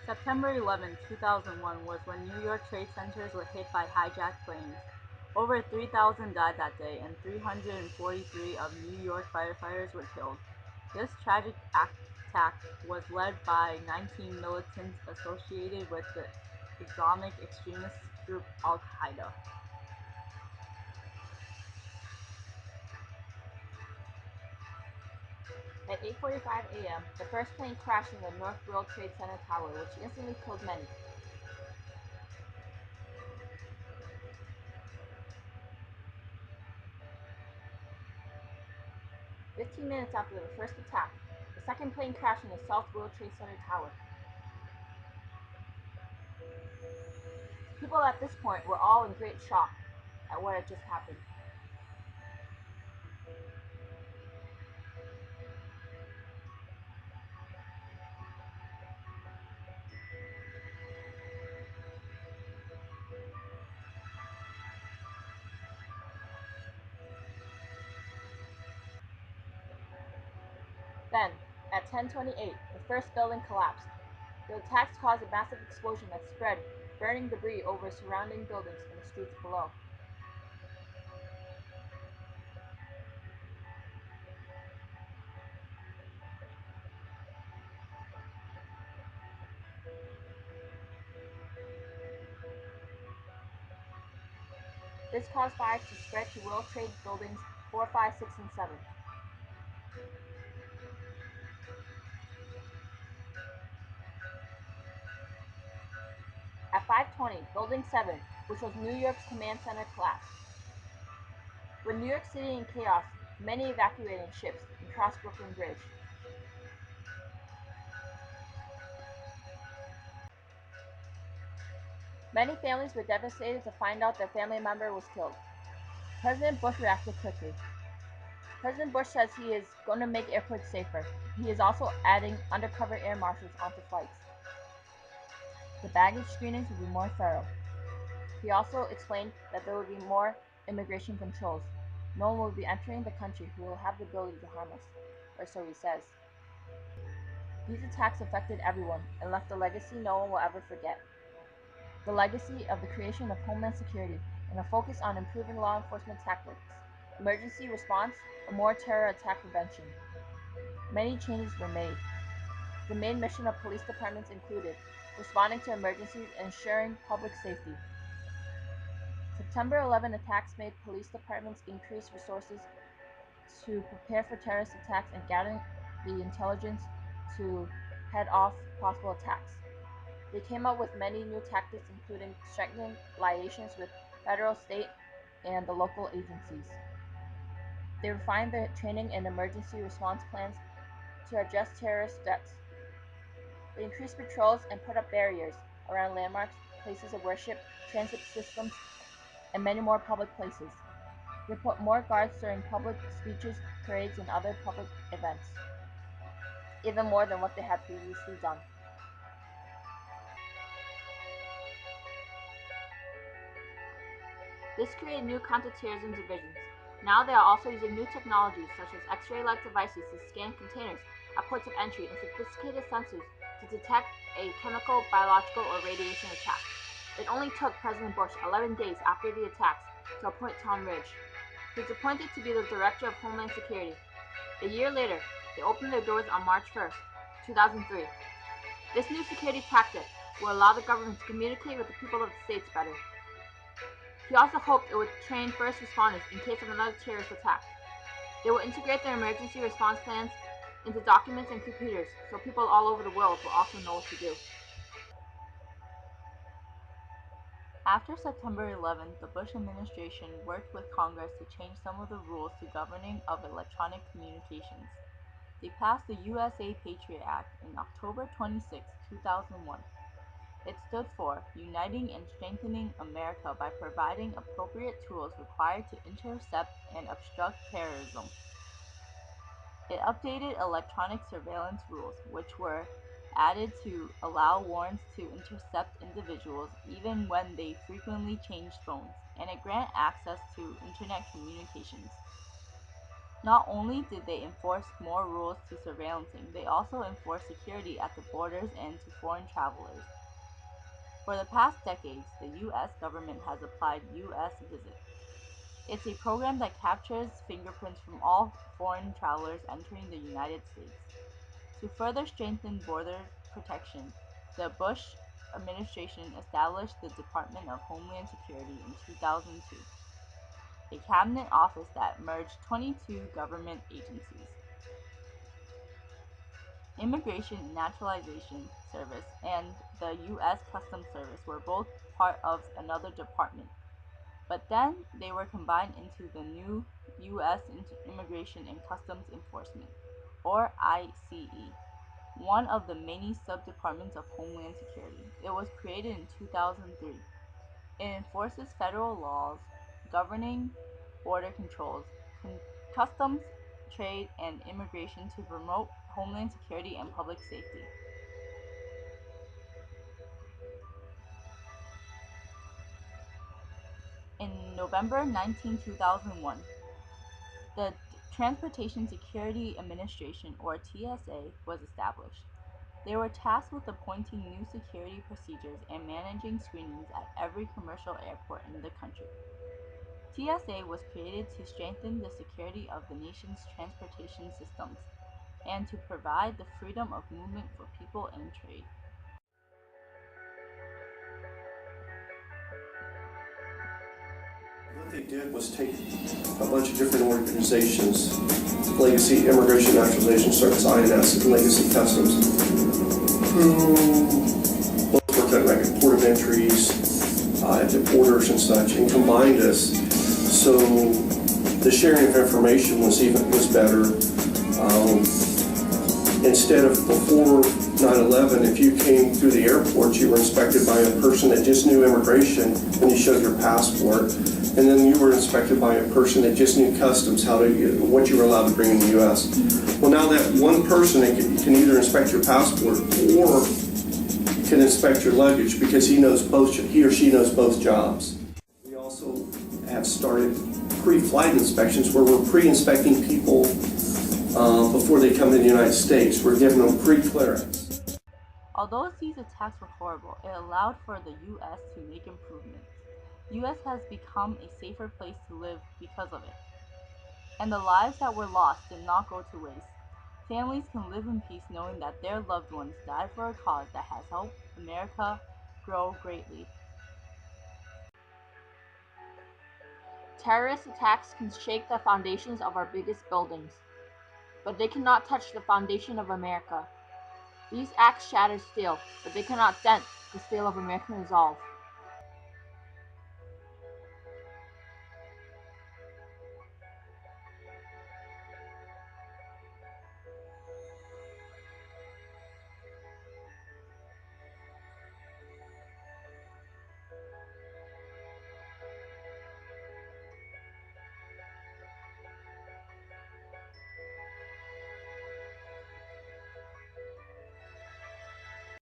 September 11, 2001 was when New York trade centers were hit by hijacked planes. Over 3,000 died that day, and 343 of New York firefighters were killed. This tragic attack was led by 19 militants associated with the Islamic extremist group Al-Qaeda. At 8:45 a.m., the first plane crashed in the North World Trade Center tower, which instantly killed many. 15 minutes after the first attack, the second plane crashed in the South World Trade Center tower. People at this point were all in great shock at what had just happened. Then, at 10:28, the first building collapsed. The attacks caused a massive explosion that spread, burning debris over surrounding buildings and the streets below. This caused fires to spread to World Trade Buildings 4, 5, 6, and 7. At 5:20, Building 7, which was New York's command center, collapsed. With New York City in chaos, many evacuated in ships and crossed Brooklyn Bridge. Many families were devastated to find out their family member was killed. President Bush reacted quickly. President Bush says he is going to make airports safer. He is also adding undercover air marshals onto flights. The baggage screenings will be more thorough. He also explained that there will be more immigration controls. No one will be entering the country who will have the ability to harm us, or so he says. These attacks affected everyone and left a legacy no one will ever forget. The legacy of the creation of Homeland Security and a focus on improving law enforcement tactics, emergency response, and more terror attack prevention. Many changes were made. The main mission of police departments included responding to emergencies and ensuring public safety. September 11 attacks made police departments increase resources to prepare for terrorist attacks and gathering the intelligence to head off possible attacks. They came up with many new tactics, including strengthening liaisons with federal, state, and the local agencies. They refined their training and emergency response plans to address terrorist threats. They increased patrols and put up barriers around landmarks, places of worship, transit systems, and many more public places. They put more guards during public speeches, parades, and other public events, even more than what they had previously done. This created new counterterrorism divisions. Now they are also using new technologies such as X-ray-like devices to scan containers at ports of entry and sophisticated sensors to detect a chemical, biological, or radiation attack. It only took President Bush 11 days after the attacks to appoint Tom Ridge. He was appointed to be the Director of Homeland Security. A year later, they opened their doors on March 1st, 2003. This new security tactic will allow the government to communicate with the people of the states better. He also hoped it would train first responders in case of another terrorist attack. They will integrate their emergency response plans into documents and computers so people all over the world will also know what to do. After September 11, the Bush administration worked with Congress to change some of the rules to governing of electronic communications. They passed the USA Patriot Act in October 26, 2001. It stood for Uniting and Strengthening America by Providing Appropriate Tools Required to Intercept and Obstruct Terrorism. It updated electronic surveillance rules, which were added to allow warrants to intercept individuals even when they frequently changed phones, and it granted access to internet communications. Not only did they enforce more rules to surveillancing, they also enforced security at the borders and to foreign travelers. For the past decades, the U.S. government has applied U.S. Visit. It's a program that captures fingerprints from all foreign travelers entering the United States. To further strengthen border protection, the Bush administration established the Department of Homeland Security in 2002, a cabinet office that merged 22 government agencies. Immigration and Naturalization Service and the U.S. Customs Service were both part of another department, but then they were combined into the new U.S. Immigration and Customs Enforcement, or ICE, one of the many sub-departments of Homeland Security. It was created in 2003. It enforces federal laws governing border controls, customs, trade, and immigration to promote homeland security and public safety. In November 2001, the Transportation Security Administration, or TSA, was established. They were tasked with appointing new security procedures and managing screenings at every commercial airport in the country. TSA was created to strengthen the security of the nation's transportation systems and to provide the freedom of movement for people and trade. What they did was take a bunch of different organizations, Legacy Immigration Naturalization Service, INS, and Legacy Customs, who both worked at like port of entries, at the borders and such, and combined us. So the sharing of information was better. Instead of before 9/11, if you came through the airport, you were inspected by a person that just knew immigration when you showed your passport, and then you were inspected by a person that just knew customs, what you were allowed to bring in the U.S. Well, now that one person can either inspect your passport or can inspect your luggage because he or she knows both jobs. We also have started pre-flight inspections where we're pre-inspecting people before they come to the United States. We're giving them pre-clearance. Although these attacks were horrible, it allowed for the U.S. to make improvements. The U.S. has become a safer place to live because of it. And the lives that were lost did not go to waste. Families can live in peace knowing that their loved ones died for a cause that has helped America grow greatly. Terrorist attacks can shake the foundations of our biggest buildings, but they cannot touch the foundation of America. These acts shatter steel, but they cannot dent the steel of American resolve.